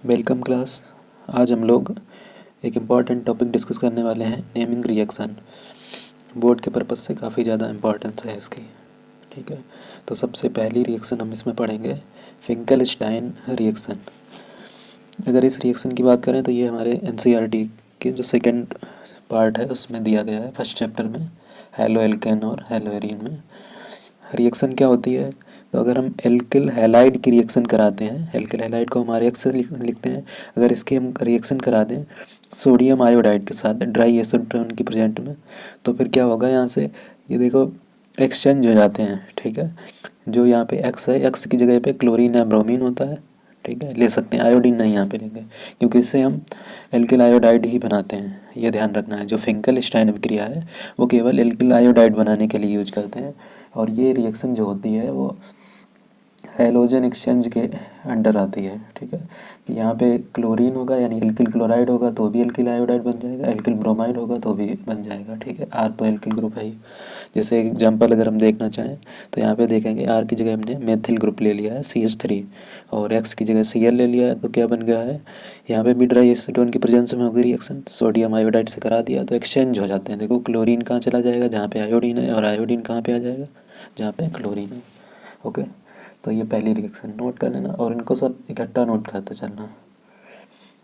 Welcome class. आज हम लोग एक इम्पॉर्टेंट टॉपिक डिस्कस करने वाले हैं, नेमिंग रिएक्शन। बोर्ड के पर्पज़ से काफ़ी ज़्यादा इम्पॉर्टेंस है इसकी। ठीक है, तो सबसे पहली रिएक्शन हम इसमें पढ़ेंगे फिंकेलस्टाइन रिएक्शन। अगर इस रिएक्शन की बात करें तो ये हमारे एनसीईआरटी के जो सेकंड पार्ट है उसमें दिया गया है, फर्स्ट चैप्टर में, हैलो एल्केन और हैलो एरीन में। रिएक्शन क्या होती है? तो अगर हम एल्किल हैलाइड की रिएक्शन कराते हैं, एल्किल हैलाइड को हम RX से लिखते हैं, अगर इसकी हम रिएक्शन करा दें सोडियम आयोडाइड के साथ ड्राई एसीटोन की प्रेजेंट में, तो फिर क्या होगा, यहाँ से ये देखो एक्सचेंज हो जाते हैं। ठीक है, जो यहाँ पे X है, X की जगह पे क्लोरीन या ब्रोमीन होता है। ठीक है, ले सकते हैं, आयोडीन नहीं यहाँ पे लेंगे क्योंकि इससे हम एल्किल आयोडाइड ही बनाते हैं, ये ध्यान रखना है। जो फिंकेलस्टाइन क्रिया है वो केवल एल्किल आयोडाइड बनाने के लिए यूज करते हैं, और ये रिएक्शन जो होती है वो हैलोजन एक्सचेंज के अंडर आती है। ठीक है, कि यहाँ पे क्लोरीन होगा यानी एल्किल क्लोराइड होगा तो भी एल्किल आयोडाइड बन जाएगा, एल्किल ब्रोमाइड होगा तो भी बन जाएगा। ठीक है, R तो एल्किल ग्रुप है ही। जैसे एग्जांपल अगर हम देखना चाहें तो यहाँ पे देखेंगे R की जगह हमने मेथिल ग्रुप ले लिया है CH3, और X की जगह Cl ले लिया है, तो क्या बन गया है, यहाँ पे भी ड्राई एसीटोन की प्रेजेंस में होगी रिएक्शन, सोडियम आयोडाइड से करा दिया तो एक्सचेंज हो जाते हैं। देखो क्लोरीन कहाँ चला जाएगा, जहाँ पे आयोडीन है, और आयोडीन कहाँ पे आ जाएगा, जहाँ पे क्लोरीन है। ओके, तो ये पहली रिएक्शन नोट कर लेना और इनको सब इकट्ठा नोट करते चलना।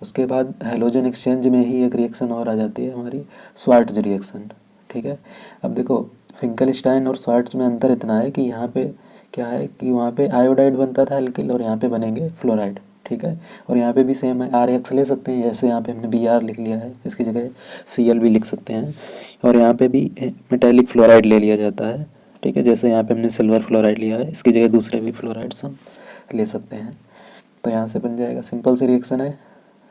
उसके बाद हैलोजन एक्सचेंज में ही एक रिएक्शन और आ जाती है हमारी, स्वार्ट्ज रिएक्शन। ठीक है, अब देखो फिंकेलस्टाइन और स्वार्ट्ज में अंतर इतना है कि यहाँ पे क्या है कि वहाँ पे आयोडाइड बनता था एल्किल और यहाँ पे बनेंगे फ्लोराइड। ठीक है, और यहाँ पे भी सेम है, RX ले सकते हैं, जैसे यहाँ पे हमने Br लिख लिया है, इसकी जगह Cl भी लिख सकते हैं, और यहाँ पे भी मेटेलिक फ्लोराइड ले लिया जाता है। ठीक है, जैसे यहाँ पे हमने सिल्वर फ्लोराइड लिया है, इसकी जगह दूसरे भी फ्लोराइड्स हम ले सकते हैं। तो यहाँ से बन जाएगा, सिंपल सी रिएक्शन है,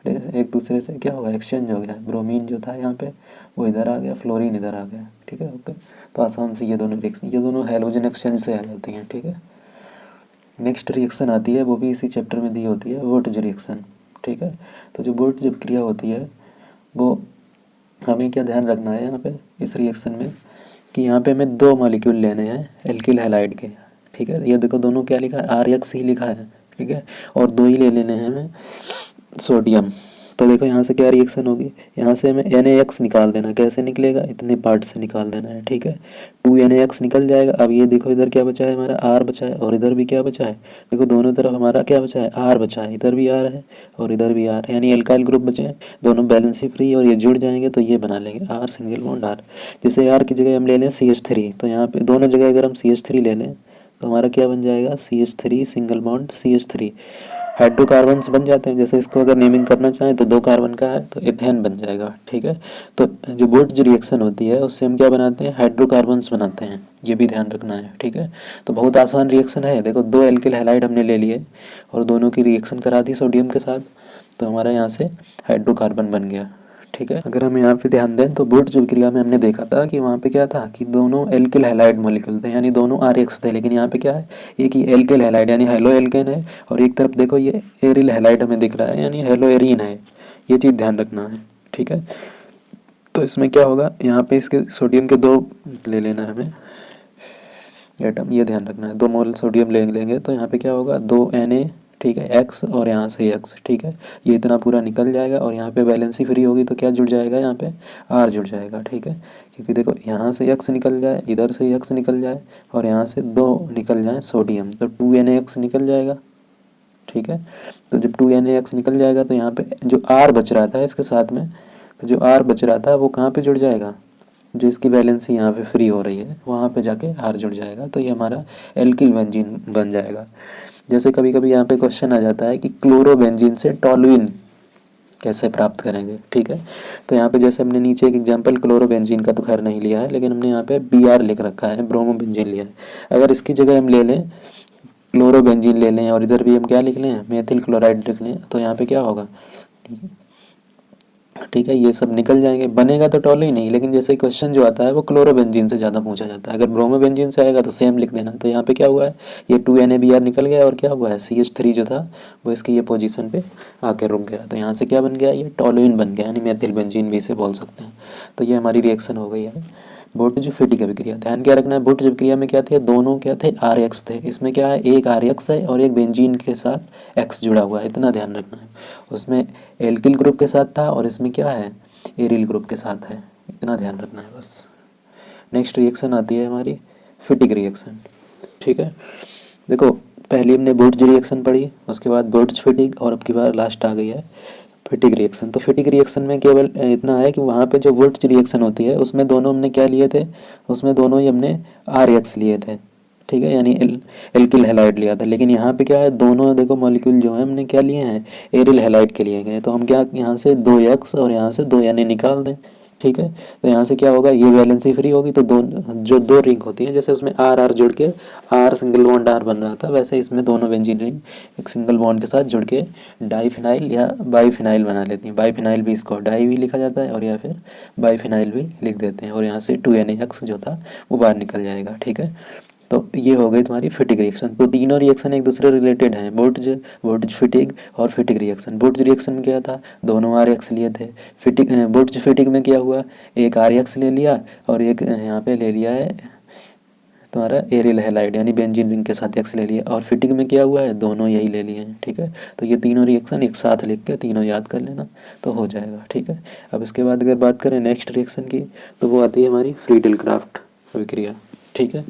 एक दूसरे से क्या होगा, एक्सचेंज हो गया। ब्रोमीन जो था यहाँ पे वो इधर आ गया, फ्लोरीन इधर आ गया। ठीक है, ओके, तो आसान से ये दोनों रिएक्शन, ये दोनों हैलोजन एक्सचेंज से आ जाती हैं। ठीक है, नेक्स्ट रिएक्शन आती है, वो भी इसी चैप्टर में दी होती है, वोल्टज रिएक्शन। ठीक है, तो जो वोल्ट जब क्रिया होती है वो हमें क्या ध्यान रखना है यहाँ पे इस रिएक्शन में, कि यहाँ पे हमें दो मॉलिक्यूल लेने हैं एल्किल हैलाइड के। ठीक है, ये देखो दोनों क्या लिखा है, RX ही लिखा है। ठीक है, और दो ही ले लेने हैं हमें सोडियम। तो देखो यहाँ से क्या रिएक्शन होगी, यहाँ से हमें NaX निकाल देना, कैसे निकलेगा, इतने पार्ट से निकाल देना है। ठीक है, 2NaX निकल जाएगा। अब ये देखो इधर क्या बचा है, हमारा R बचा है, और इधर भी क्या बचा है, देखो दोनों तरफ हमारा क्या बचा है, R बचा है, इधर भी R है और इधर भी R है, यानी एल्काइल ग्रुप बचे हैं, दोनों बैलेंस ही फ्री, और ये जुड़ जाएंगे तो ये बना लेंगे R सिंगल बॉन्ड R। जैसे R की जगह हम ले लें CH3, तो यहाँ पे दोनों जगह अगर हम CH3 ले लें तो हमारा क्या बन जाएगा, CH3 single bond CH3, hydrocarbons बन जाते हैं। जैसे इसको अगर नेमिंग करना चाहें तो 2 कार्बन का है तो इथेन बन जाएगा। ठीक है, तो जो बोट जो रिएक्शन होती है उससे हम क्या बनाते हैं, हाइड्रोकार्बन्स बनाते हैं, ये भी ध्यान रखना है। ठीक है, तो बहुत आसान रिएक्शन है। देखो दो एल्किल हैलाइड हमने ले लिए और दोनों की रिएक्शन करा दी सोडियम के साथ, तो हमारा यहाँ से हाइड्रोकार्बन बन गया। ठीक है, अगर हम यहाँ पे ध्यान दें तो बोट जो क्रिया में हमने देखा था कि वहाँ पे क्या था कि दोनों एल्किल हैलाइड मॉलिक्यूल थे, यानी दोनों RX थे, लेकिन यहाँ पे क्या है, एक ही एल्किल हैलाइड यानी हेलो एल्केन है, और एक तरफ देखो ये एरिल हैलाइड हमें दिख रहा है यानी हेलो एरीन है। ये चीज़ ध्यान रखना है। ठीक है, तो इसमें क्या होगा, यहाँ पे इसके सोडियम के 2 ले लेना है हमें एटम, ये ध्यान रखना है, 2 मोल सोडियम ले लेंगे तो यहाँ पे क्या होगा, 2Na। ठीक है, X और यहाँ से X। ठीक है, ये इतना पूरा निकल जाएगा और यहाँ पे बैलेंसी फ्री होगी तो क्या जुड़ जाएगा, यहाँ पे R जुड़ जाएगा। ठीक है, क्योंकि देखो यहाँ से X निकल जाए, इधर से X निकल जाए और यहाँ से 2 निकल जाए सोडियम, तो 2NaX निकल जाएगा। ठीक है, तो जब 2NaX निकल जाएगा तो यहाँ पे जो R बच रहा था इसके साथ में, तो जो R बच रहा था वो कहाँ पे जुड़ जाएगा, जो इसकी वैलेंसी यहाँ पे फ्री हो रही है वहाँ पे जाके R जुड़ जाएगा, तो ये हमारा एल्किल बेंजीन बन जाएगा। जैसे कभी कभी यहाँ पे क्वेश्चन आ जाता है कि क्लोरोबेंजीन से टॉलुइन कैसे प्राप्त करेंगे। ठीक है, तो यहाँ पे जैसे हमने नीचे एक एग्जांपल क्लोरोबेंजीन का तो खैर नहीं लिया है, लेकिन हमने यहाँ पे Br लिख रखा है, ब्रोमोबेंजीन लिया है। अगर इसकी जगह हम ले लें क्लोरोबेंजीन ले लें और इधर भी हम क्या लिख लें, मेथिल क्लोराइड लिख लें, तो यहाँ पे क्या होगा, ठीक है, ये सब निकल जाएंगे, बनेगा तो टॉलो ही नहीं, लेकिन जैसे क्वेश्चन जो आता है वो क्लोरोबेंजीन से ज़्यादा पूछा जाता है। अगर ब्रोमोबेंजीन से आएगा तो सेम लिख देना। तो यहाँ पे क्या हुआ है, ये 2NaBr निकल गया और क्या हुआ है, CH3 जो था वो इसकी ये पोजीशन पे आके रुक गया, तो यहाँ से क्या बन गया, ये टॉलुइन बन गया, यानी मेथिल बेंजीन भी इसे बोल सकते हैं। तो ये हमारी रिएक्शन हो गई है बोटज फिटिक अभिक्रिया, ध्यान क्या रखना है, बोटज अभिक्रिया में क्या थे, दोनों क्या थे, आर एक्स थे। इसमें क्या है, एक आर एक्स है और एक बेंजीन के साथ एक्स जुड़ा हुआ है, इतना ध्यान रखना है। उसमें एल्किल ग्रुप के साथ था और इसमें क्या है, एरिल ग्रुप के साथ है, इतना ध्यान रखना है बस। नेक्स्ट रिएक्शन आती है हमारी फिटिक रिएक्शन। ठीक है, देखो पहले हमने बोटज रिएक्शन पढ़ी, उसके बाद बोटज फिटिक, और अब की बार लास्ट आ गई है फिटिक रिएक्शन। तो फिटिक रिएक्शन में केवल इतना है कि वहाँ पे जो बोटज रिएक्शन होती है उसमें दोनों हमने क्या लिए थे, उसमें दोनों ही हमने आर एक्स लिए थे। ठीक है, यानी एल्किल हैलाइड लिया था। लेकिन यहाँ पे क्या है, दोनों देखो मॉलिक्यूल जो है हमने क्या लिए हैं, एरिल हैलाइड के लिए गए। तो हम क्या यहाँ से 2x और यहाँ से 2 यानी निकाल दें। ठीक है, तो यहाँ से क्या होगा, ये वैलेंसी फ्री होगी, तो जो दो रिंग होती हैं, जैसे उसमें आर आर जुड़ के आर सिंगल बॉन्ड आर बन रहा था, वैसे इसमें दोनों बेंजीन रिंग एक सिंगल बॉन्ड के साथ जुड़ के डाईफिनाइल या बाईफिनाइल बना लेती हैं। बाईफिनाइल भी, इसको डाई भी लिखा जाता है और या फिर बाईफिनाइल भी लिख देते हैं, और यहाँ से 2NaX जो था वो बाहर निकल जाएगा। ठीक है, तो ये हो गई तुम्हारी फिटिक रिएक्शन। तो तीनों रिएक्शन एक दूसरे रिलेटेड हैं, बोटज फिटिक और फिटिक रिएक्शन। बोटज रिएक्शन में क्या था, दोनों आर एक्स लिए थे। बोटज फिटिक में क्या हुआ, एक आर एक्स ले लिया और एक यहाँ पे ले लिया है तुम्हारा एरिल हैलाइड यानी बेंजीन रिंग के साथ एक्स ले लिया, और फिटिक में क्या हुआ है, दोनों यही ले लिए हैं। ठीक है, तो ये तीनों रिएक्शन एक साथ लिख के तीनों याद कर लेना तो हो जाएगा। ठीक है, अब इसके बाद अगर बात करें नेक्स्ट रिएक्शन की, तो वो आती है हमारी फ्रीडल क्राफ्ट अभिक्रिया। ठीक है,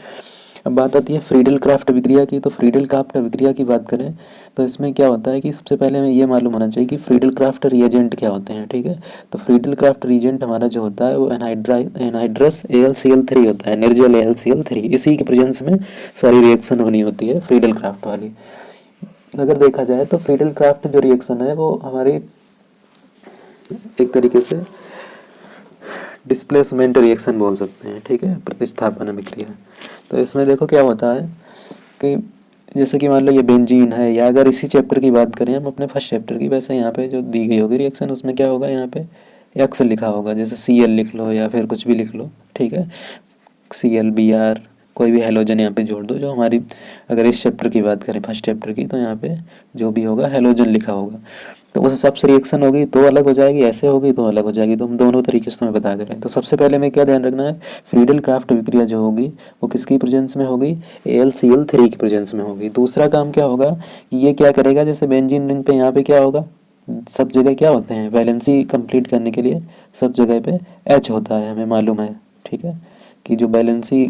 अब बात आती है फ्रीडल क्राफ्ट अभिक्रिया की। तो फ्रीडल क्राफ्ट अभिक्रिया की बात करें तो इसमें क्या होता है कि सबसे पहले हमें ये मालूम होना चाहिए कि फ्रीडल क्राफ्ट रिएजेंट क्या होते हैं। ठीक है, तो फ्रीडल क्राफ्ट रिएजेंट हमारा जो होता है वो एनहाइड्रस AlCl3 होता है, निर्जल AlCl3। इसी के प्रेजेंस में सारी रिएक्शन होनी होती है फ्रीडल क्राफ्ट वाली। अगर देखा जाए तो फ्रीडल क्राफ्ट जो रिएक्शन है वो हमारी एक तरीके से डिस्प्लेसमेंट रिएक्शन बोल सकते हैं। ठीक है, प्रतिस्थापन अभिक्रिया। तो इसमें देखो क्या होता है कि जैसे कि मान लो ये बेंजीन है, या अगर इसी चैप्टर की बात करें हम अपने फर्स्ट चैप्टर की, वैसे यहाँ पे जो दी गई होगी रिएक्शन उसमें क्या होगा, यहाँ पे एक्स लिखा होगा, जैसे Cl लिख लो या फिर कुछ भी लिख लो। ठीक है, ClBr कोई भी हेलोजन यहाँ पे जोड़ दो जो हमारी, अगर इस चैप्टर की बात करें फर्स्ट चैप्टर की, तो यहाँ पे जो भी होगा हेलोजन लिखा होगा, तो उस हिसाब से रिएक्शन होगी तो अलग हो जाएगी, ऐसे होगी तो अलग हो जाएगी। तो हम दोनों तरीके से तुम्हें बता दे रहे हैं। तो सबसे पहले में क्या ध्यान रखना है, फ्रीडल क्राफ्ट अभिक्रिया जो होगी वो किसकी प्रेजेंस में होगी, AlCl3 की प्रेजेंस में होगी। दूसरा काम क्या होगा कि ये क्या करेगा, जैसे बेंजीन रिंग पे यहाँ पे क्या होगा, सब जगह क्या होते हैं, वैलेंसी कंप्लीट करने के लिए सब जगह पे H होता है, हमें मालूम है। ठीक है, कि जो बैलेंसी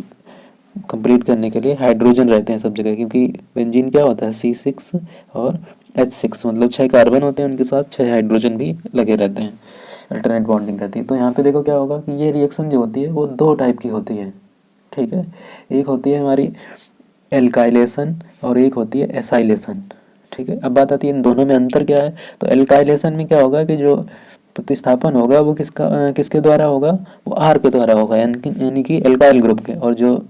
कंप्लीट करने के लिए हाइड्रोजन रहते हैं सब जगह, क्योंकि बेंजीन क्या होता है C6 और H6, मतलब 6 कार्बन होते हैं, उनके साथ 6 हाइड्रोजन भी लगे रहते हैं, अल्टरनेट बॉन्डिंग रहती है। तो यहाँ पे देखो क्या होगा कि ये रिएक्शन जो होती है वो दो टाइप की होती है। ठीक है, एक होती है हमारी एल्काइलेशन और एक होती है एसाइलेशन। ठीक है, अब बात आती है इन दोनों में अंतर क्या है। तो एल्काइलेशन में क्या होगा कि जो प्रतिस्थापन होगा वो किसके द्वारा होगा, वो आर के द्वारा होगा, यानी कि एल्काइल ग्रुप के। और जो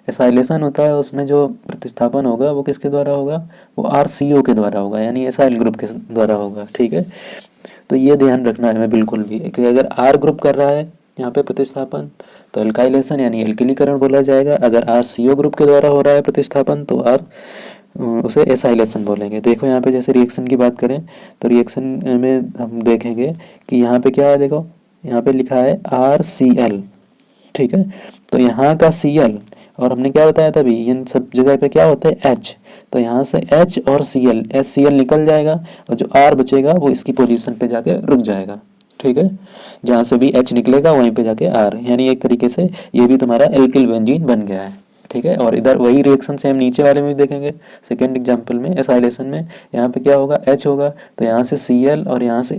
एसाइलेशन होता है उसमें जो प्रतिस्थापन होगा वो किसके द्वारा होगा, वो RCO के द्वारा होगा, यानी एसाइल ग्रुप के द्वारा होगा। ठीक है, तो ये ध्यान रखना है हमें बिल्कुल भी कि अगर आर ग्रुप कर रहा है यहाँ पे प्रतिस्थापन तो एल्काइलेशन यानी एल्किलीकरण बोला जाएगा। अगर RCO ग्रुप के द्वारा हो रहा है प्रतिस्थापन तो उसे एसाइलेशन बोलेंगे। देखो यहाँ पे जैसे रिएक्शन की बात करें तो रिएक्शन में हम देखेंगे कि यहाँ पे क्या है, देखो यहाँ पे लिखा है RCl। ठीक है, तो यहाँ का Cl और हमने क्या बताया था अभी, इन सब जगह पे क्या होता है H, तो यहाँ से H और Cl निकल जाएगा और जो R बचेगा वो इसकी पोजीशन पे जाके रुक जाएगा। ठीक है, जहाँ से भी H निकलेगा वहीं पे जाके R, यानी एक तरीके से ये भी तुम्हारा एल्किल बेंजीन बन गया है। ठीक है, और इधर वही रिएक्शन से हम नीचे वाले में भी देखेंगे, सेकेंड एग्जाम्पल में एसाइलेशन में यहाँ पे क्या होगा, H होगा, तो यहाँ से Cl और यहाँ से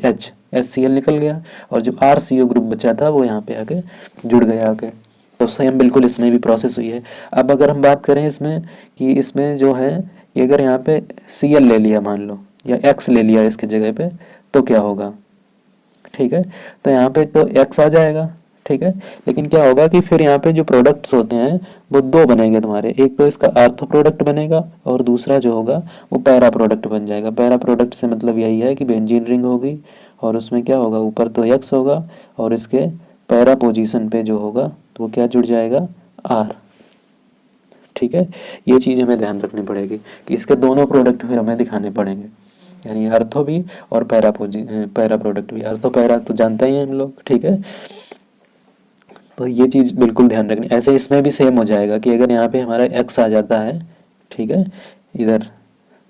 HCl निकल गया और जो RCO ग्रुप बचा था वो यहाँ पे आके जुड़ गया आके। तो सेम बिल्कुल इसमें भी प्रोसेस हुई है। अब अगर हम बात करें इसमें कि इसमें जो है कि अगर यहाँ पे Cl ले लिया मान लो या X ले लिया इसके जगह पे तो क्या होगा। ठीक है, तो यहाँ पे तो X आ जाएगा। ठीक है, लेकिन क्या होगा कि फिर यहाँ पे जो प्रोडक्ट्स होते हैं वो दो बनेंगे तुम्हारे, एक तो इसका आर्थो प्रोडक्ट बनेगा और दूसरा जो होगा वो पैरा प्रोडक्ट बन जाएगा। पैरा प्रोडक्ट से मतलब यही है कि बेंजीन रिंग होगी और उसमें क्या होगा, ऊपर तो X होगा और इसके पैरा पोजीशन पे जो होगा तो वो क्या जुड़ जाएगा, R। ठीक है, ये चीज़ हमें ध्यान रखनी पड़ेगी कि इसके दोनों प्रोडक्ट फिर हमें दिखाने पड़ेंगे, यानी अर्थो भी और पैरा प्रोडक्ट भी। अर्थो पैरा तो जानते ही हैं हम लोग। ठीक है, तो ये चीज़ बिल्कुल ध्यान रखनी। ऐसे इसमें भी सेम हो जाएगा कि अगर यहाँ पे हमारा एक्स आ जाता है, ठीक है, इधर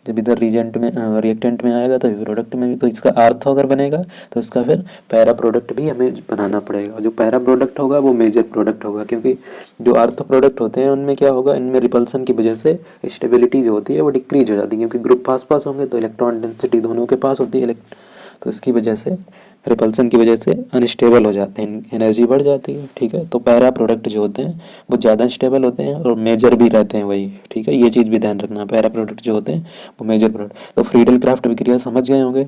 जब इधर रिएजेंट में रिएक्टेंट में आएगा तो प्रोडक्ट में भी, तो इसका आर्थो अगर बनेगा तो इसका फिर पैरा प्रोडक्ट भी हमें बनाना पड़ेगा। जो पैरा प्रोडक्ट होगा वो मेजर प्रोडक्ट होगा, क्योंकि जो आर्थो प्रोडक्ट होते हैं उनमें क्या होगा, इनमें रिपल्सन की वजह से स्टेबिलिटी जो होती है वो डिक्रीज हो जाती है, क्योंकि ग्रुप पास पास होंगे तो इलेक्ट्रॉन डेंसिटी दोनों के पास होती है, तो इसकी वजह से रिपल्सन की वजह से अनस्टेबल हो जाते हैं, एनर्जी बढ़ जाती है, ठीक है। तो पैरा प्रोडक्ट जो होते हैं वो ज़्यादा अनस्टेबल होते हैं और मेजर भी रहते हैं वही, ठीक है। ये चीज़ भी ध्यान रखना, पैरा प्रोडक्ट जो होते हैं वो मेजर प्रोडक्ट। तो फ्रीडल क्राफ्ट विक्रिया समझ गए होंगे,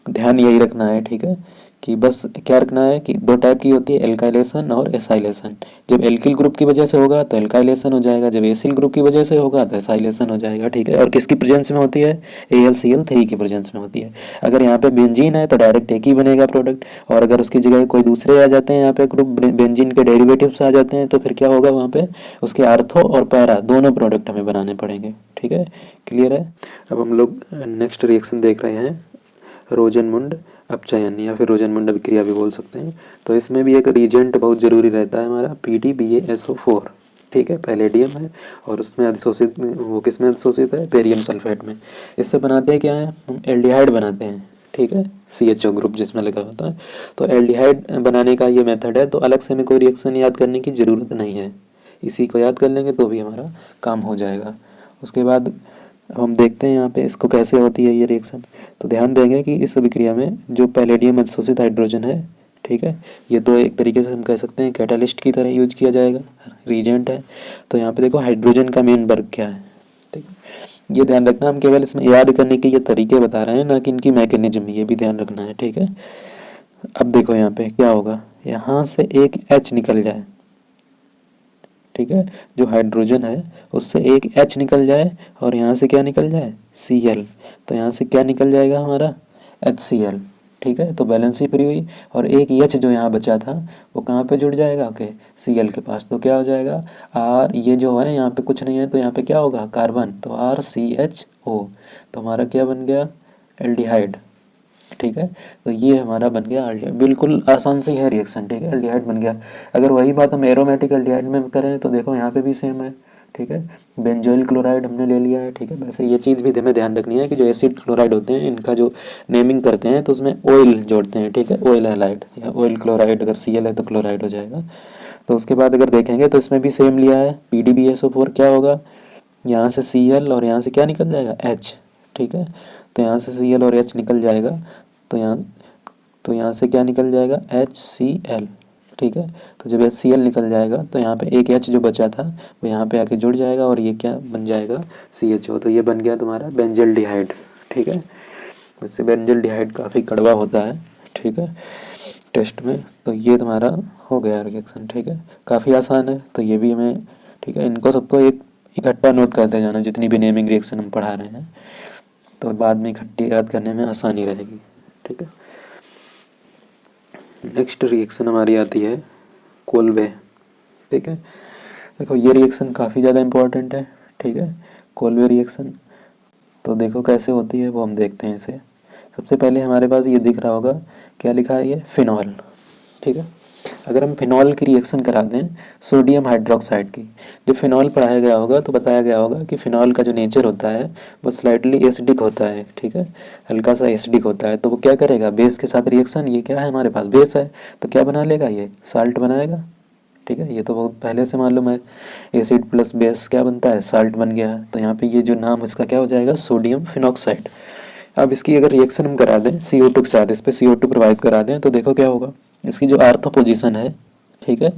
ध्यान यही रखना है, ठीक है, कि बस क्या रखना है कि दो टाइप की होती है, एल्काइलेशन और एसाइलेशन। जब एल्किल ग्रुप की वजह से होगा तो एल्काइलेशन हो जाएगा, जब एसिल ग्रुप की वजह से होगा तो एसाइलेशन हो जाएगा, ठीक है। और किसकी प्रेजेंस में होती है, AlCl3 की प्रेजेंस में होती है। अगर यहाँ पे बेंजीन है तो डायरेक्ट एक ही बनेगा प्रोडक्ट, और अगर उसकी जगह कोई दूसरे आ जाते हैं, यहाँ पे ग्रुप बेंजीन के डेरिवेटिव्स आ जाते हैं, तो फिर क्या होगा, वहाँ पे उसके आर्थो और पैरा दोनों प्रोडक्ट हमें बनाने पड़ेंगे, ठीक है, क्लियर है। अब हम लोग नेक्स्ट रिएक्शन देख रहे हैं, रोजनमुंड अपचयन या फिर रोजनमुंड अभिक्रिया भी बोल सकते हैं। तो इसमें भी एक रीजेंट बहुत ज़रूरी रहता है हमारा, PdBaSO4, ठीक है, पैलेडियम है और उसमें अधिशोषित, वो किस में अधिशोषित है, बेरियम सल्फेट में। इससे बनाते हैं क्या है, हम एल्डिहाइड बनाते हैं, ठीक है, CHO ग्रुप जिसमें लगा होता है। तो एल्डिहाइड बनाने का ये मेथड है, तो अलग से हमें कोई रिएक्शन याद करने की ज़रूरत नहीं है, इसी को याद कर लेंगे तो भी हमारा काम हो जाएगा। उसके बाद अब हम देखते हैं यहाँ पे इसको कैसे होती है ये रिएक्शन। तो ध्यान देंगे कि इस अभिक्रिया में जो पैलेडियम अधिशोषित हाइड्रोजन है, ठीक है, ये तो एक तरीके से हम कह सकते हैं कैटालिस्ट की तरह यूज किया जाएगा, रीजेंट है। तो यहाँ पे देखो हाइड्रोजन का मेन वर्क क्या है, ठीक है, ये ध्यान रखना। हम केवल इसमें याद करने के ये तरीके बता रहे हैं, ना कि इनकी मैकेनिज्म, ये भी ध्यान रखना है, ठीक है। अब देखो यहाँ पे क्या होगा, यहाँ से एक H निकल जाए, ठीक है, जो हाइड्रोजन है उससे एक H निकल जाए और यहाँ से क्या निकल जाए, Cl। तो यहाँ से क्या निकल जाएगा हमारा, HCl, ठीक है। तो बैलेंस ही फ्री हुई, और एक H जो यहाँ बचा था वो कहाँ पे जुड़ जाएगा, ओके, Cl के पास। तो क्या हो जाएगा, R, ये जो है यहाँ पे कुछ नहीं है तो यहाँ पे क्या होगा, कार्बन, तो RCHO, तो हमारा क्या बन गया, एल्डिहाइड, ठीक है। तो ये हमारा बन गया एल्डिहाइड, बिल्कुल आसान से है रिएक्शन, ठीक है, एल्डिहाइड बन गया। अगर वही बात हम एरोमेटिक एल्डिहाइड में करें तो देखो यहाँ पे भी सेम है, ठीक है, बेंजोइल क्लोराइड हमने ले लिया है, ठीक है। वैसे ये चीज़ भी हमें ध्यान रखनी है कि जो एसिड क्लोराइड होते हैं इनका जो नेमिंग करते हैं तो उसमें ऑयल जोड़ते हैं, ठीक है, ऑयल हैलाइड या ऑयल क्लोराइड, अगर Cl है तो क्लोराइड हो जाएगा। तो उसके बाद अगर देखेंगे तो इसमें भी सेम लिया है, PdBaSO4 क्या होगा, यहाँ से Cl और यहाँ से क्या निकल जाएगा, H, ठीक है। तो यहाँ से Cl और H निकल जाएगा, तो यहाँ से क्या निकल जाएगा, HCl, ठीक है। तो जब HCl निकल जाएगा तो यहाँ पे एक H जो बचा था वो यहाँ पे आके जुड़ जाएगा और ये क्या बन जाएगा, CHO। तो ये बन गया तुम्हारा बेंजल्डिहाइड, ठीक है। वैसे बेंजल्डिहाइड काफ़ी कड़वा होता है, ठीक है, टेस्ट में। तो ये तुम्हारा हो गया रिएक्शन, ठीक है, काफ़ी आसान है। तो ये भी हमें, ठीक है, इनको सबको एक इकट्ठा नोट करते जाना, जितनी भी नेमिंग रिएक्शन हम पढ़ा रहे हैं, तो बाद में इकट्ठी याद करने में आसानी रहेगी, ठीक है। नेक्स्ट रिएक्शन हमारी आती है कोल्बे, ठीक है। देखो ये रिएक्शन काफ़ी ज़्यादा इम्पोर्टेंट है, ठीक है, कोल्बे रिएक्शन। तो देखो कैसे होती है वो हम देखते हैं इसे। सबसे पहले हमारे पास ये दिख रहा होगा, क्या लिखा है, ये फिनॉल, ठीक है। अगर हम फिनॉल की रिएक्शन करा दें सोडियम हाइड्रोक्साइड की, जब फिनॉल पढ़ाया गया होगा तो बताया गया होगा कि फिनॉल का जो नेचर होता है वो स्लाइटली एसिडिक होता है, ठीक है, हल्का सा एसिडिक होता है। तो वो क्या करेगा, बेस के साथ रिएक्शन, ये क्या है हमारे पास बेस है, तो क्या बना लेगा, ये साल्ट बनाएगा, ठीक है। ये तो बहुत पहले से मालूम है, एसिड प्लस बेस क्या बनता है, साल्ट बन गया। तो यहाँ पे ये जो नाम इसका क्या हो जाएगा, सोडियम फिनॉक्साइड। अब इसकी अगर रिएक्शन हम करा दें CO2 के साथ, इस पर CO2 प्रोवाइड करा दें तो देखो क्या होगा, इसकी जो आर्थो पोजीशन है, ठीक है,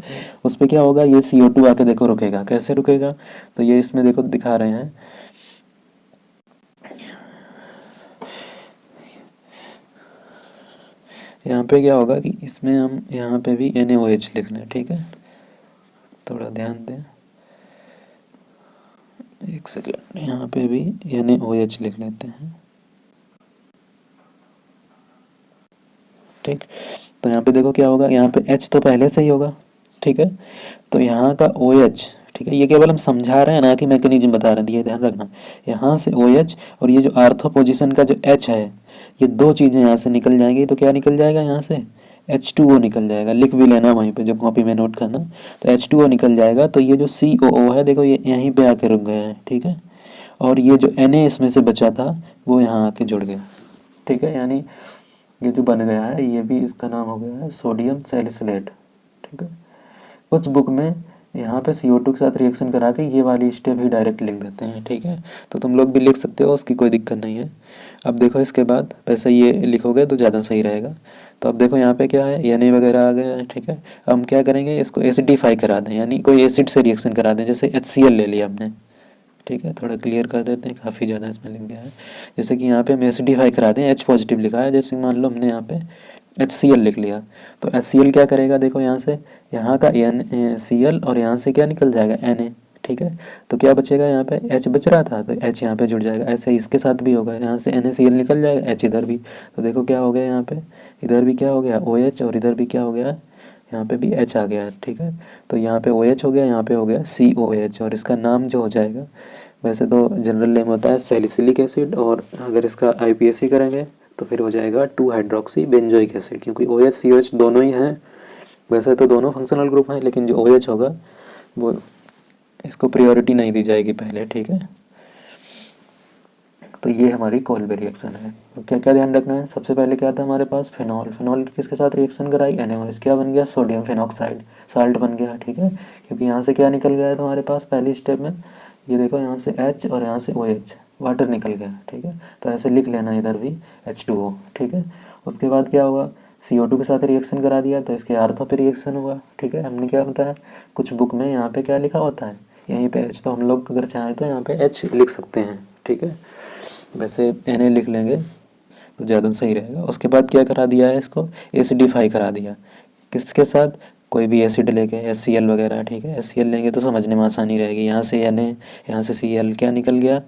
उस पर क्या होगा, ये CO2 आके देखो रुकेगा, कैसे रुकेगा, तो ये इसमें देखो दिखा रहे हैं, यहाँ पे क्या होगा कि इसमें हम यहाँ पे भी NaOH लिख लें, ठीक है, थोड़ा ध्यान दें, एक सेकेंड, यहाँ पे भी NaOH लिख लेते हैं, ठीक। तो यहाँ पे देखो क्या होगा, यहाँ पे H तो पहले से ही होगा, ठीक है, तो यहाँ का OH, ठीक है, ये केवल हम समझा रहे हैं ना कि मैकेनिज्म बता रहे हैं, ये ध्यान रखना। यहाँ से OH और ये जो आर्थो पोजीशन का जो H है, ये दो चीज़ें यहाँ से निकल जाएंगी, तो क्या निकल जाएगा यहाँ से, H2O निकल जाएगा, लिख भी लेना वहीं पे जब कॉपी में नोट करना। तो H2O निकल जाएगा, तो ये जो COO है देखो ये यहीं पे आके रुक गया है, ठीक है। और ये जो Na इसमें से बचा था वो यहाँ आके जुड़ गया, ठीक है। यानी ये जो बन गया है ये भी इसका नाम हो गया है सोडियम सैलिसिलेट, ठीक है। कुछ बुक में यहाँ पे CO2 के साथ रिएक्शन करा के ये वाली स्टेप ही डायरेक्ट लिख देते हैं, ठीक है। तो तुम लोग भी लिख सकते हो, उसकी कोई दिक्कत नहीं है। अब देखो इसके बाद वैसे ये लिखोगे तो ज़्यादा सही रहेगा। तो अब देखो यहाँ पे क्या है, Na वगैरह आ गया है, ठीक है। हम क्या करेंगे, इसको एसिडिफाई करा दें, यानी कोई एसिड से रिएक्शन करा दें। जैसे HCl ले लिया हमने, ठीक है। थोड़ा क्लियर कर देते हैं, काफ़ी ज़्यादा इसमें लिख गया है। जैसे कि यहाँ पे हम एसिडिफाई करा दें, H पॉजिटिव लिखा है, जैसे मान लो हमने यहाँ पे HCl लिख लिया। तो HCl क्या करेगा, देखो यहाँ से यहाँ का NaCl और यहाँ से क्या निकल जाएगा Na, ठीक है। तो क्या बचेगा, यहाँ पे H बच रहा था तो H यहाँ पे जुड़ जाएगा। ऐसे ही इसके साथ भी होगा, यहाँ से NaCl निकल जाएगा, H इधर भी। तो देखो क्या हो गया, यहाँ पे इधर भी क्या हो गया OH, और इधर भी क्या हो गया, यहाँ पे भी H आ गया, ठीक है। तो यहाँ पे OH हो गया, यहाँ पे हो गया COH, और इसका नाम जो हो जाएगा, वैसे तो जनरल नेम होता है सैलिसिलिक एसिड, और अगर इसका IPAC करेंगे तो फिर हो जाएगा 2 हाइड्रोक्सी बेंजोइक एसिड, क्योंकि OH COH दोनों ही हैं। वैसे तो दोनों फंक्शनल ग्रुप हैं, लेकिन जो OH होगा वो इसको प्रायोरिटी नहीं दी जाएगी पहले, ठीक है। तो ये हमारी कोल्बे रिएक्शन है। तो क्या क्या ध्यान रखना है, सबसे पहले क्या था हमारे पास फिनॉल, फिनॉल किसके साथ रिएक्शन कराई, NaOH, क्या बन गया, सोडियम फिनॉक्साइड, साल्ट बन गया, ठीक है। क्योंकि यहाँ से क्या निकल गया है तुम्हारे पास पहली स्टेप में, ये देखो यहाँ से H और यहाँ से OH, वाटर निकल गया, ठीक है। तो ऐसे लिख लेना इधर भी H2O, ठीक है। उसके बाद क्या हुआ, CO2 के साथ रिएक्शन करा दिया तो इसके आर्थो पे रिएक्शन हुआ, ठीक है। हमने क्या बताया, कुछ बुक में यहाँ पे क्या लिखा होता है, यहीं पे H, तो हम लोग अगर चाहें तो यहाँ पे H लिख सकते हैं, ठीक है। वैसे Na लिख लेंगे तो ज़्यादा सही रहेगा। उसके बाद क्या करा दिया है, इसको एसिडिफाई करा दिया, किसके साथ, कोई भी एसिड लेके HCl वगैरह, ठीक है। HCl लेंगे तो समझने में आसानी रहेगी। यहाँ से Na, यहाँ से Cl, क्या निकल गया,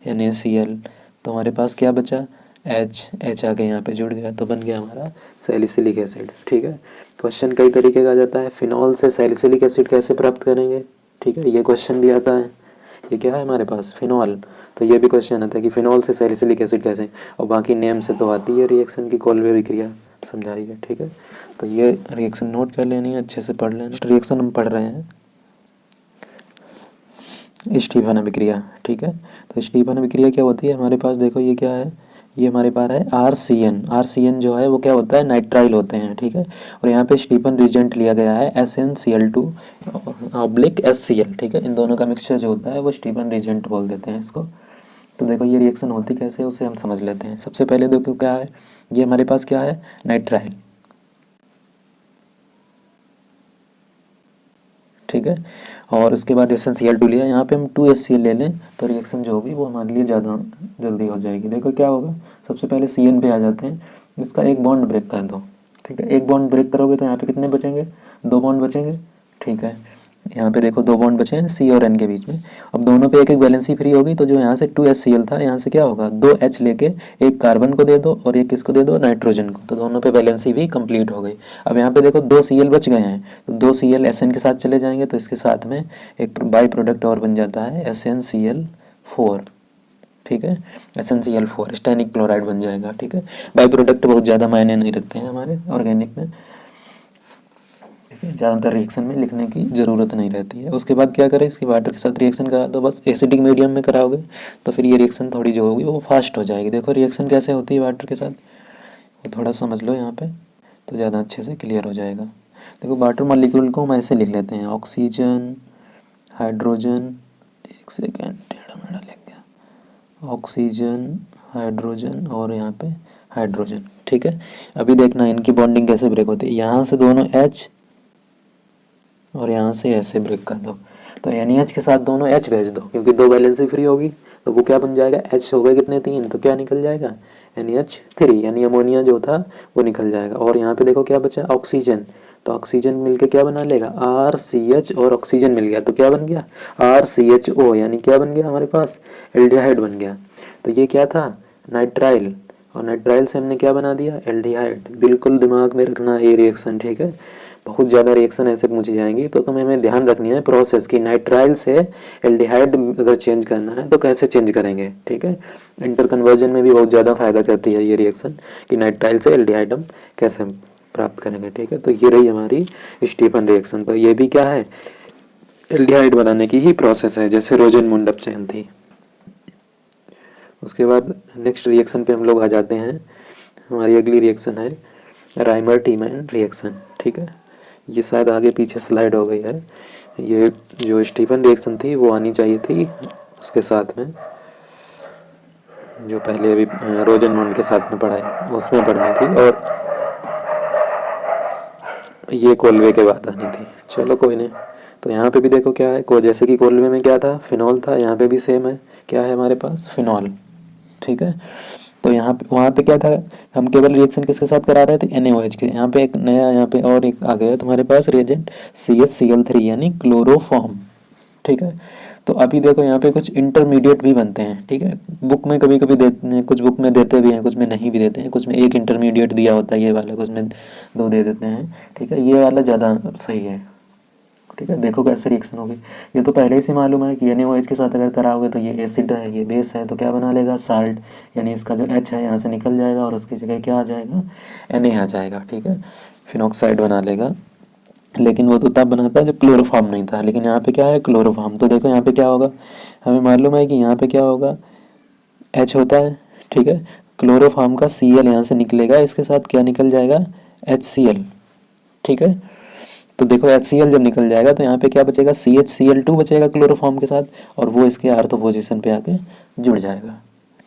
NaCl। तो हमारे पास क्या बचा, H आके यहाँ पे जुड़ गया, तो बन गया हमारा सैलिसिलिक एसिड, ठीक है। क्वेश्चन कई तरीके का आ जाता है, फिनॉल से सैलिसिलिक एसिड कैसे प्राप्त करेंगे, ठीक है, ये क्वेश्चन भी आता है। ये क्या है हमारे पास, फिनॉल, तो ये भी क्वेश्चन आता है कि फिनॉल से सैलिसिलिक एसिड कैसे, और बाकी नेम से तो आती है रिएक्शन की कोल्बे विक्रिया समझाई है, ठीक है। तो ये रिएक्शन नोट कर लेनी है, अच्छे से पढ़ लेना। रिएक्शन हम पढ़ रहे हैं स्टीफन अभिक्रिया, ठीक है। तो स्टीफन अभिक्रिया क्या होती है हमारे पास, देखो ये क्या है, ये हमारे पास है RCN जो है वो क्या होता है, नाइट्राइल होते हैं, ठीक है। और यहाँ पे स्टीफन रिजेंट लिया गया है SnCl2/SCl, ठीक है। इन दोनों का मिक्सचर जो होता है वो स्टीफन रिजेंट बोल देते हैं इसको। तो देखो ये रिएक्शन होती कैसे है उसे हम समझ लेते हैं। सबसे पहले देखो क्या है, ये हमारे पास क्या है, नाइट्राइल, ठीक है। और उसके बाद SnCl2 लिया, यहाँ पे हम 2HCl ले लें तो रिएक्शन जो होगी वो हमारे लिए ज़्यादा जल्दी हो जाएगी। देखो क्या होगा, सबसे पहले CN पे आ जाते हैं, इसका एक बॉन्ड ब्रेक कर दो, ठीक है। एक बॉन्ड ब्रेक करोगे तो यहाँ पे कितने बचेंगे, 2 बॉन्ड बचेंगे, ठीक है। यहाँ पे देखो 2 बॉन्ड बचे हैं C और N के बीच में। अब दोनों पे एक एक वैलेंसी फ्री होगी, तो जो यहाँ से 2HCl था, यहाँ से क्या होगा, 2H लेके एक कार्बन को दे दो और एक किसको दे दो, नाइट्रोजन को, तो दोनों पे वैलेंसी भी कंप्लीट हो गई। अब यहाँ पे देखो 2 Cl बच गए हैं, तो 2 Cl SN के साथ चले जाएंगे, तो इसके साथ में एक बाई प्रोडक्ट और बन जाता है SnCl4, ठीक है। SnCl4 स्टैनिक क्लोराइड बन जाएगा, ठीक है। बाई प्रोडक्ट बहुत ज़्यादा मायने नहीं रखते हैं हमारे ऑर्गेनिक में, ज़्यादातर रिएक्शन में लिखने की ज़रूरत नहीं रहती है। उसके बाद क्या करें, इसकी वाटर के साथ रिएक्शन करा दो, बस एसिडिक मीडियम में कराओगे तो फिर ये रिएक्शन थोड़ी जो होगी वो फास्ट हो जाएगी। देखो रिएक्शन कैसे होती है वाटर के साथ, वो थोड़ा समझ लो यहाँ पे तो ज़्यादा अच्छे से क्लियर हो जाएगा। देखो वाटर मॉलिक्यूल को हम ऐसे लिख लेते हैं, ऑक्सीजन, हाइड्रोजन, एक सेकेंड टेढ़ा मेढ़ा लिख गया, ऑक्सीजन, हाइड्रोजन और यहाँ पे हाइड्रोजन, ठीक है। अभी देखना इनकी बॉन्डिंग कैसे ब्रेक होती है, यहाँ से दोनों H और यहाँ से ऐसे ब्रेक कर दो, तो NaH के साथ दोनों H भेज दो, क्योंकि 2 वैलेंसी फ्री होगी, तो वो क्या बन जाएगा, H हो गए कितने, 3, तो क्या निकल जाएगा, NaH3, यानी अमोनिया जो था वो निकल जाएगा। और यहाँ पे देखो क्या बचा, ऑक्सीजन, तो ऑक्सीजन मिलके क्या बना लेगा, RCH, और ऑक्सीजन मिल गया तो क्या बन गया, RCHO, यानी क्या बन गया हमारे पास, एल्डिहाइड बन गया। तो ये क्या था, नाइट्राइल, और नाइट्राइल से हमने क्या बना दिया, एल्डिहाइड। बिल्कुल दिमाग में रखना ये रिएक्शन, ठीक है। बहुत ज़्यादा रिएक्शन ऐसे पूछी जाएंगी, तो तुम्हें हमें ध्यान रखनी है प्रोसेस की, नाइट्राइल से एल्डिहाइड अगर चेंज करना है तो कैसे चेंज करेंगे, ठीक है। इंटर कन्वर्जन में भी बहुत ज़्यादा फायदा करती है ये रिएक्शन कि नाइट्राइल से एल्डिहाइड हम कैसे प्राप्त करेंगे। ठीक है, तो ये रही हमारी स्टीफन रिएक्शन। तो ये भी क्या है, एल्डिहाइड बनाने की ही प्रोसेस है, जैसे रोजन मुंडप चयन थी। उसके बाद नेक्स्ट रिएक्शन पे हम लोग आ जाते हैं। हमारी अगली रिएक्शन है राइमर टीमैन रिएक्शन। ठीक है, ये शायद आगे पीछे स्लाइड हो गई है। ये जो स्टीफन रिएक्शन थी वो आनी चाहिए थी उसके साथ में, जो पहले अभी रोजनमुंड के साथ में पढ़ा है उसमें पढ़नी थी, और ये कोल्वे के बाद आनी थी। चलो कोई नहीं। तो यहाँ पे भी देखो क्या है, जैसे कि कोल्वे में क्या था, फिनॉल था, यहाँ पे भी सेम है, क्या है हमारे पास, फिनॉल। ठीक है, तो यहाँ पे वहाँ पे क्या था, हम केवल रिएक्शन किसके साथ करा रहे थे, NaOH के। यहाँ पे एक नया, यहाँ पे और एक आ गया तुम्हारे पास रिएजेंट CHCl3 यानी क्लोरोफॉर्म। ठीक है, तो अभी देखो यहाँ पे कुछ इंटरमीडिएट भी बनते हैं। ठीक है, बुक में कभी कभी देते हैं, कुछ बुक में देते भी हैं, कुछ में नहीं भी देते हैं, कुछ में एक इंटरमीडिएट दिया होता है ये वाला, कुछ में 2 दे देते हैं। ठीक है, ये वाला ज़्यादा सही है। ठीक है, देखो कैसे रिएक्शन होगी। ये तो पहले ही से मालूम है कि NaOH के साथ अगर कराओगे तो ये एसिड है, ये बेस है, तो क्या बना लेगा, साल्ट, यानी इसका जो H है यहाँ से निकल जाएगा और उसकी जगह क्या आ जाएगा, Na आ जाएगा। ठीक है, फिनॉक्साइड बना लेगा। लेकिन वो तो तब बना था जब क्लोरोफॉर्म नहीं था, लेकिन यहाँ पे क्या है, क्लोरोफॉर्म। तो देखो यहाँ पे क्या होगा, हमें मालूम है कि यहाँ पे क्या होगा, H होता है। ठीक है, क्लोरोफॉर्म का Cl यहाँ से निकलेगा, इसके साथ क्या निकल जाएगा, HCl। ठीक है, तो देखो HCl जब निकल जाएगा तो यहाँ पे क्या बचेगा, CHCl2 बचेगा क्लोरोफॉर्म के साथ, और वो इसके आर्थो पोजीशन पे आके जुड़ जाएगा।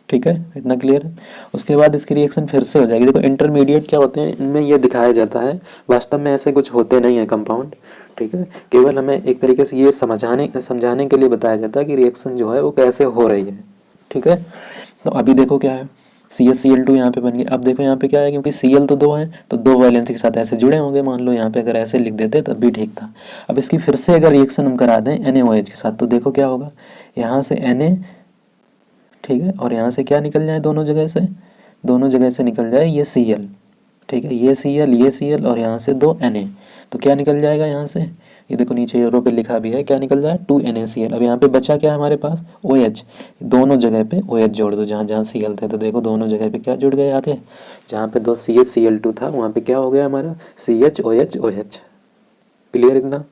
ठीक है, इतना क्लियर है। उसके बाद इसकी रिएक्शन फिर से हो जाएगी। देखो इंटरमीडिएट क्या होते हैं, इनमें ये दिखाया जाता है, वास्तव में ऐसे कुछ होते नहीं है कंपाउंड। ठीक है, केवल हमें एक तरीके से ये समझाने के लिए बताया जाता है कि रिएक्शन जो है वो कैसे हो रही है। ठीक है, तो अभी देखो क्या है, CHCl2 यहाँ पे बन गया। अब देखो यहाँ पे क्या है, क्योंकि Cl तो 2 है, तो 2 वैलेंसी के साथ ऐसे जुड़े होंगे, मान लो यहाँ पे अगर ऐसे लिख देते तब भी ठीक था। अब इसकी फिर से अगर रिएक्शन हम करा दें NaOH के साथ, तो देखो क्या होगा, यहाँ से Na, ठीक है, और यहाँ से क्या निकल जाए, दोनों जगह से निकल जाए ये Cl। ठीक है, ये Cl और यहाँ से 2 Na, तो क्या निकल जाएगा यहाँ से, ये देखो नीचे एरो पे लिखा भी है, क्या निकल जाए, 2 NaCl। अब यहाँ पे बचा क्या है हमारे पास, OH। दोनों जगह पे OH जोड़ दो, जहाँ जहाँ Cl थे, तो देखो दोनों जगह पे क्या जुड़ गए आके, जहाँ पे 2 CHCl2 था वहाँ पे क्या हो गया हमारा, CHOH। क्लियर इतना।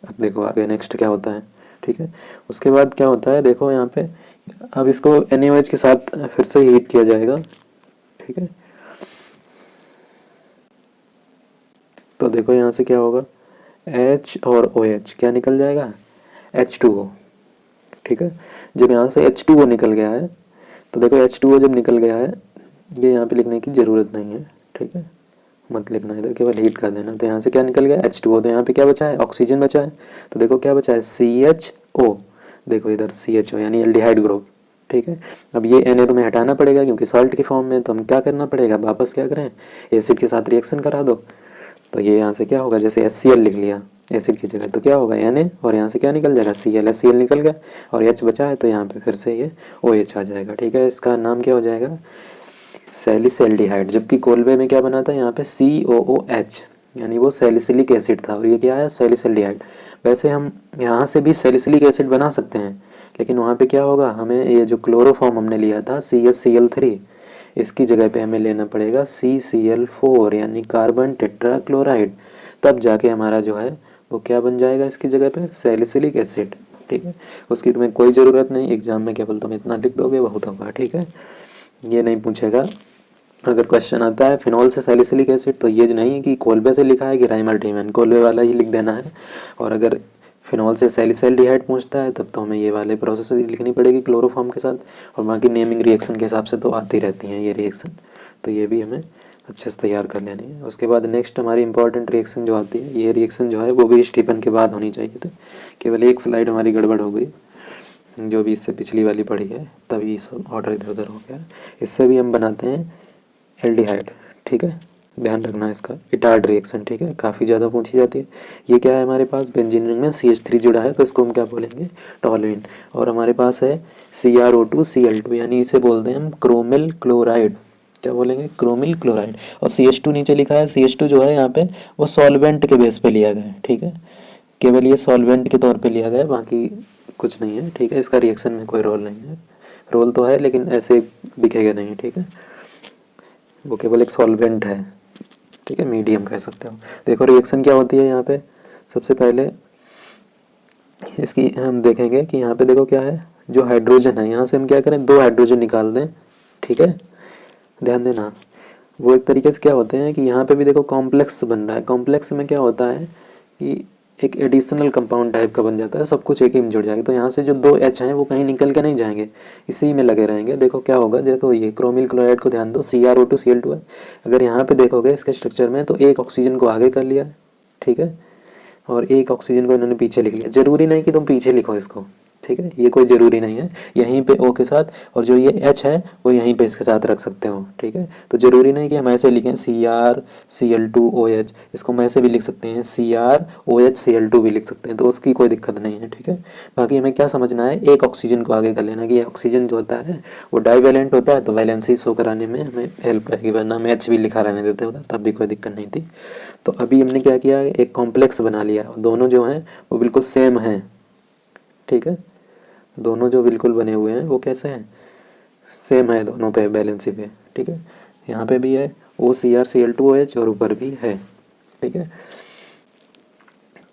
अब देखो आगे नेक्स्ट क्या होता है। ठीक है, उसके बाद क्या होता है, देखो यहाँ पे अब इसको NaOH के साथ फिर से हीट किया जाएगा। ठीक है, तो देखो यहाँ से क्या होगा, H और OH क्या निकल जाएगा, H2O। ठीक है, जब यहाँ से H2O निकल गया है, तो देखो H2O जब निकल गया है, ये यहाँ पे लिखने की ज़रूरत नहीं है। ठीक है, मत लिखना इधर, केवल हीट कर देना। तो यहाँ से क्या निकल गया, H2O। तो यहाँ पे क्या बचा है, ऑक्सीजन बचा है। तो देखो क्या बचा है, CHO। देखो इधर CHO यानी एल्डिहाइड ग्रुप। ठीक है, अब ये Na तुम्हें हटाना पड़ेगा क्योंकि सॉल्ट की फॉर्म में, तो हम क्या करना पड़ेगा, वापस क्या करें, एसिड के साथ रिएक्शन करा दो। तो ये यहाँ से क्या होगा, जैसे HCl लिख लिया एसिड की जगह, तो क्या होगा Na, और यहाँ से क्या निकल जाएगा, HCl निकल गया, और H बचा है, तो यहाँ पे फिर से ये OH आ जाएगा। ठीक है, इसका नाम क्या हो जाएगा, सैलिसैल्डिहाइड। जबकि कोल्वे में क्या बना था, यहाँ पे COOH यानी वो सैलिसिलिक एसिड था, और ये क्या है, सैलिसैल्डिहाइड। वैसे हम यहाँ से भी सैलिसिलिक एसिड बना सकते हैं, लेकिन वहाँ पे क्या होगा, हमें ये जो क्लोरोफॉर्म हमने लिया था CHCl3, इसकी जगह पे हमें लेना पड़ेगा CCl4 यानी कार्बन टेट्राक्लोराइड, तब जाके हमारा जो है वो क्या बन जाएगा इसकी जगह पे, सैलिसिलिक एसिड। ठीक है, उसकी तुम्हें कोई ज़रूरत नहीं, एग्जाम में केवल तुम इतना लिख दोगे बहुत होगा। ठीक है, ये नहीं पूछेगा। अगर क्वेश्चन आता है फिनॉल से सैलिसिलिक एसिड, तो ये नहीं कि कोल्वे से लिखा है कि राइमर टीमैन, कोल्वे वाला ही लिख देना है। और अगर फिनॉल से सैलिसैल्डिहाइड पूछता है तब तो हमें ये वाले प्रोसेस लिखनी पड़ेगी क्लोरोफॉर्म के साथ, और बाकी नेमिंग रिएक्शन के हिसाब से तो आती रहती हैं ये रिएक्शन, तो ये भी हमें अच्छे से तैयार कर लेनी है। उसके बाद नेक्स्ट हमारी इंपॉर्टेंट रिएक्शन जो आती है, ये रिएक्शन जो है वो भी स्टीफन के बाद होनी चाहिए थी, केवल एक स्लाइड हमारी गड़बड़ हो गई, जो भी इससे पिछली वाली पड़ी है, तभी सब ऑर्डर इधर उधर हो गया। इससे भी हम बनाते हैं एल्डिहाइड। ठीक है, ध्यान रखना इसका, इटार्ड रिएक्शन। ठीक है, काफ़ी ज़्यादा पूछी जाती है। ये क्या है हमारे पास, बेंजीन रिंग में CH3 जुड़ा है, तो इसको हम क्या बोलेंगे, टॉलुइन। और हमारे पास है CrO2Cl2 यानी इसे बोलते हैं हम क्रोमिल क्लोराइड। क्या बोलेंगे, क्रोमिल क्लोराइड। और CH2 नीचे लिखा है, CH2 जो है यहाँ पे वो सॉल्वेंट के बेस पे लिया गया है। ठीक है, केवल ये सॉल्वेंट के तौर पे लिया गया है, बाकी कुछ नहीं है। ठीक है, इसका रिएक्शन में कोई रोल नहीं है, रोल तो है लेकिन ऐसे दिखेगा नहीं। ठीक है, वो केवल एक सॉल्वेंट है। ठीक है, मीडियम कह सकते हो। देखो रिएक्शन क्या होती है यहाँ पे, सबसे पहले इसकी हम देखेंगे कि यहाँ पे देखो क्या है, जो हाइड्रोजन है यहाँ से हम क्या करें, 2 हाइड्रोजन निकाल दें। ठीक है, ध्यान देना, वो एक तरीके से क्या होते हैं कि यहाँ पे भी देखो कॉम्प्लेक्स बन रहा है। कॉम्प्लेक्स में क्या होता है कि एक एडिशनल कंपाउंड टाइप का बन जाता है, सब कुछ एक ही में जुड़ जाएगा। तो यहाँ से जो 2 H हैं वो कहीं निकल के नहीं जाएंगे, इसी में लगे रहेंगे। देखो क्या होगा, देखो ये क्रोमिल क्लोराइड को ध्यान दो, CrO2 Cl2 है। अगर यहाँ पे देखोगे इसके स्ट्रक्चर में तो एक ऑक्सीजन को आगे कर लिया, ठीक है, और एक ऑक्सीजन को इन्होंने पीछे लिख लिया। जरूरी नहीं कि तुम पीछे लिखो इसको, ठीक है, ये कोई ज़रूरी नहीं है, यहीं पे O के साथ, और जो ये H है वो यहीं पे इसके साथ रख सकते हो। ठीक है, तो ज़रूरी नहीं कि हम ऐसे लिखें CrCl2OH, इसको हम ऐसे भी लिख सकते हैं, CrOHCl2 भी लिख सकते हैं, तो उसकी कोई दिक्कत नहीं है। ठीक है, बाकी हमें क्या समझना है, एक ऑक्सीजन को आगे कर लेना कि ये ऑक्सीजन जो होता है वो डाईवैलेंट होता है, तो वैलेंसी शो कराने में हमें हेल्प रहेगी, वरना हम H भी लिखा रहने देते उधर, तब भी कोई दिक्कत नहीं थी। तो अभी हमने क्या किया, एक कॉम्प्लेक्स बना लिया, दोनों जो हैं वो बिल्कुल सेम हैं। ठीक है, दोनों जो बिल्कुल बने हुए हैं वो कैसे हैं, सेम है दोनों पे बैलेंसी पे। ठीक है, यहाँ पे भी है OCrCl2OH और ऊपर भी है। ठीक है,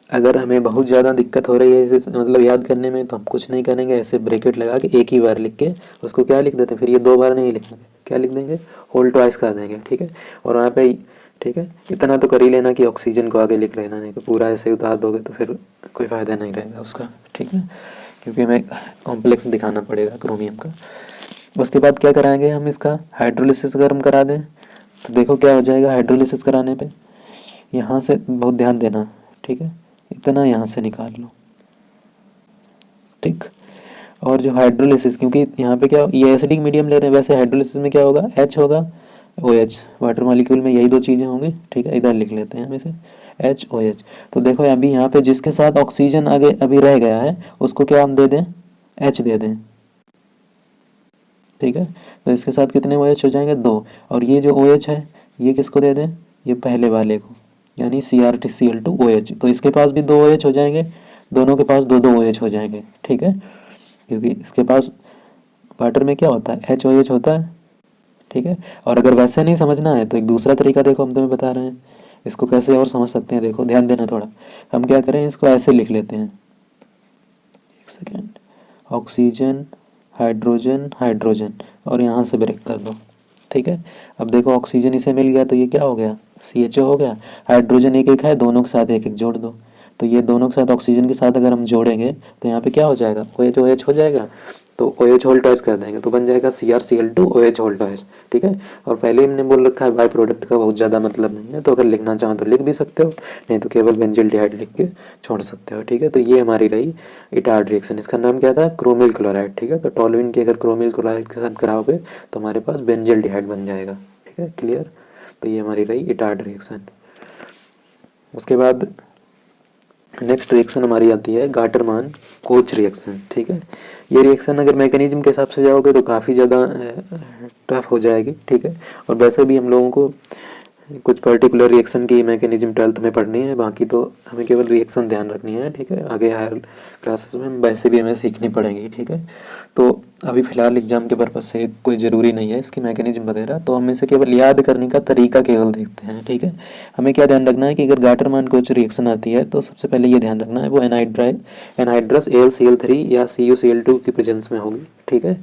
अगर हमें बहुत ज़्यादा दिक्कत हो रही है इसे मतलब याद करने में, तो हम कुछ नहीं करेंगे, ऐसे ब्रैकेट लगा के एक ही बार लिख के उसको क्या लिख देते हैं, फिर ये 2 बार नहीं लिखेंगे, क्या लिख देंगे, होल ट्वाइस कर देंगे। ठीक है, और वहाँ पे ठीक है, इतना तो कर ही लेना कि ऑक्सीजन को आगे लिख लेना, नहीं तो पूरा ऐसे उतार दोगे तो फिर कोई फ़ायदा नहीं रहेगा उसका। ठीक है, क्योंकि हमें कॉम्प्लेक्स दिखाना पड़ेगा क्रोमियम का। उसके बाद क्या कराएंगे हम, इसका हाइड्रोलिसिस अगर हम करा दें तो देखो क्या हो जाएगा। हाइड्रोलिसिस कराने पे यहाँ से बहुत ध्यान देना, ठीक है, इतना यहाँ से निकाल लो। ठीक, और जो हाइड्रोलिसिस, क्योंकि यहाँ पे क्या, ये एसिडिक मीडियम ले रहे हैं, वैसे हाइड्रोलिसिस में क्या होगा, H होगा, OH, वाटर मॉलिक्यूल में यही 2 चीज़ें होंगी। ठीक है, इधर लिख लेते हैं हम इसे HOH। तो देखो अभी यहाँ पे जिसके साथ ऑक्सीजन आगे अभी रह गया है उसको क्या हम दे दें, H दे दें। ठीक है, तो इसके साथ कितने OH हो जाएंगे, 2, और ये जो OH है ये किसको दे दें, ये पहले वाले को, यानी CrCl2OH। तो इसके पास भी 2 OH हो जाएंगे, दोनों के पास 2 OH हो जाएंगे। ठीक है, क्योंकि इसके पास वाटर में क्या होता है, HOH होता है। ठीक है, और अगर वैसे नहीं समझना है तो एक दूसरा तरीका देखो, हम तुम्हें बता रहे हैं इसको कैसे और समझ सकते हैं। देखो ध्यान देना थोड़ा, हम क्या करें, इसको ऐसे लिख लेते हैं, एक सेकेंड, ऑक्सीजन हाइड्रोजन हाइड्रोजन, और यहाँ से ब्रेक कर दो। ठीक है, अब देखो ऑक्सीजन इसे मिल गया तो ये क्या हो गया, CHO हो गया। हाइड्रोजन एक एक है, दोनों के साथ एक एक जोड़ दो, तो ये दोनों के साथ ऑक्सीजन के साथ अगर हम जोड़ेंगे तो यहाँ पे क्या हो जाएगा, OH हो जाएगा, तो OH होल ट्वाइस कर देंगे तो बन जाएगा CrCl2OH होल ट्वाइस। ठीक है, और पहले हमने बोल रखा है बाई प्रोडक्ट का बहुत ज़्यादा मतलब नहीं है, तो अगर लिखना चाहो तो लिख भी सकते हो, नहीं तो केवल बेंजिल्डिहाइड लिख के छोड़ सकते हो। ठीक है, तो ये हमारी रही इटार्ड रिएक्शन, इसका नाम क्या था, क्रोमिल क्लोराइड। ठीक है, तो टॉल्यूइन की अगर क्रोमिल क्लोराइड के साथ कराओगे तो हमारे पास बेंजिल्डिहाइड बन जाएगा। ठीक है, क्लियर, तो ये हमारी रही इटार्ड रिएक्शन। उसके बाद नेक्स्ट रिएक्शन हमारी आती है गाटरमान कोच रिएक्शन। ठीक है, ये रिएक्शन अगर मैकेनिज्म के हिसाब से जाओगे तो काफ़ी ज़्यादा टफ हो जाएगी। ठीक है, और वैसे भी हम लोगों को कुछ पर्टिकुलर रिएक्शन की मैकेनिज्म 12th में पढ़नी है, बाकी तो हमें केवल रिएक्शन ध्यान रखनी है। ठीक है, आगे हायर क्लासेस में वैसे भी हमें सीखनी पड़ेगी। ठीक है, तो अभी फ़िलहाल एग्जाम के पर्पज़ से कोई ज़रूरी नहीं है इसकी मैकेनिज्म वगैरह, तो हम इसे केवल याद करने का तरीका केवल देखते हैं। ठीक है, हमें क्या ध्यान रखना है कि अगर गाटरमान कोच रिएक्शन आती है तो सबसे पहले ये ध्यान रखना है वो एनहाइड्रस AlCl3 या CuCl2 की प्रेजेंस में होगी। ठीक है,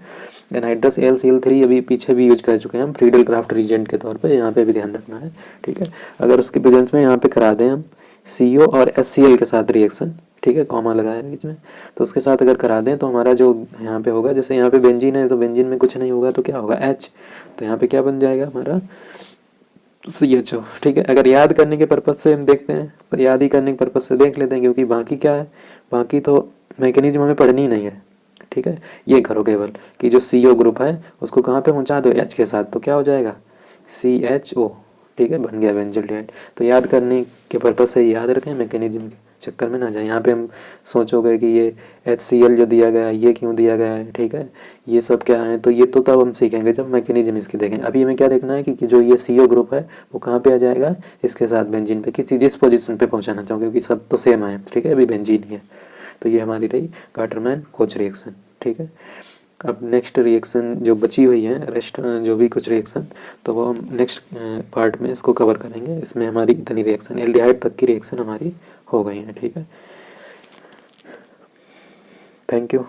एनहाइड्रस AlCl3 अभी पीछे भी यूज कर चुके हैं हम फ्रीडल क्राफ्ट रीजेंट के तौर पे, यहाँ पे भी ध्यान रखना है। ठीक है, अगर उसकी प्रेजेंस में यहाँ पे करा दें हम CO और HCl के साथ रिएक्शन, ठीक है, कॉमा लगाया बीच में, तो उसके साथ अगर करा दें तो हमारा जो यहाँ पे होगा, जैसे यहाँ पे बेंजीन है तो बेंजीन में कुछ नहीं होगा तो क्या होगा, H, तो यहाँ पे क्या बन जाएगा हमारा CHO। ठीक है, अगर याद करने के पर्पज़ से हम देखते हैं तो याद ही करने के पर्पज़ से देख लेते हैं, क्योंकि बाकी क्या है, बाकी तो मैकेनिज्म हमें पढ़नी ही नहीं है। ठीक है, ये करो केवल कि जो CO ग्रुप है उसको कहाँ पे पहुँचा दो, H के साथ, तो क्या हो जाएगा CHO। ठीक है, बन गया बेंजोल्डिहाइड। तो याद करने के पर्पज़ से याद रखें, मैकेनिज्म के चक्कर में ना जाए। यहाँ पे हम सोचोगे कि ये HCl जो दिया गया है ये क्यों दिया गया है, ठीक है, ये सब क्या है, तो ये तो तब हम सीखेंगे जब मैकेनिज्म इसकी देखें। अभी हमें क्या देखना है कि जो ये CO ग्रुप है वो कहाँ पे आ जाएगा, इसके साथ बेंजीन पे, किसी जिस पोजीशन पे पहुँचाना चाहो, क्योंकि सब तो सेम है। ठीक है, अभी बेंजीन ही है। तो ये हमारी रही गाटरमान कोच रिएक्शन। ठीक है, अब नेक्स्ट रिएक्शन जो बची हुई है, रेस्ट जो भी कुछ रिएक्शन, तो वो हम नेक्स्ट पार्ट में इसको कवर करेंगे। इसमें हमारी इतनी रिएक्शन, एल्डिहाइड तक की रिएक्शन हमारी हो गई है। ठीक है, थैंक यू।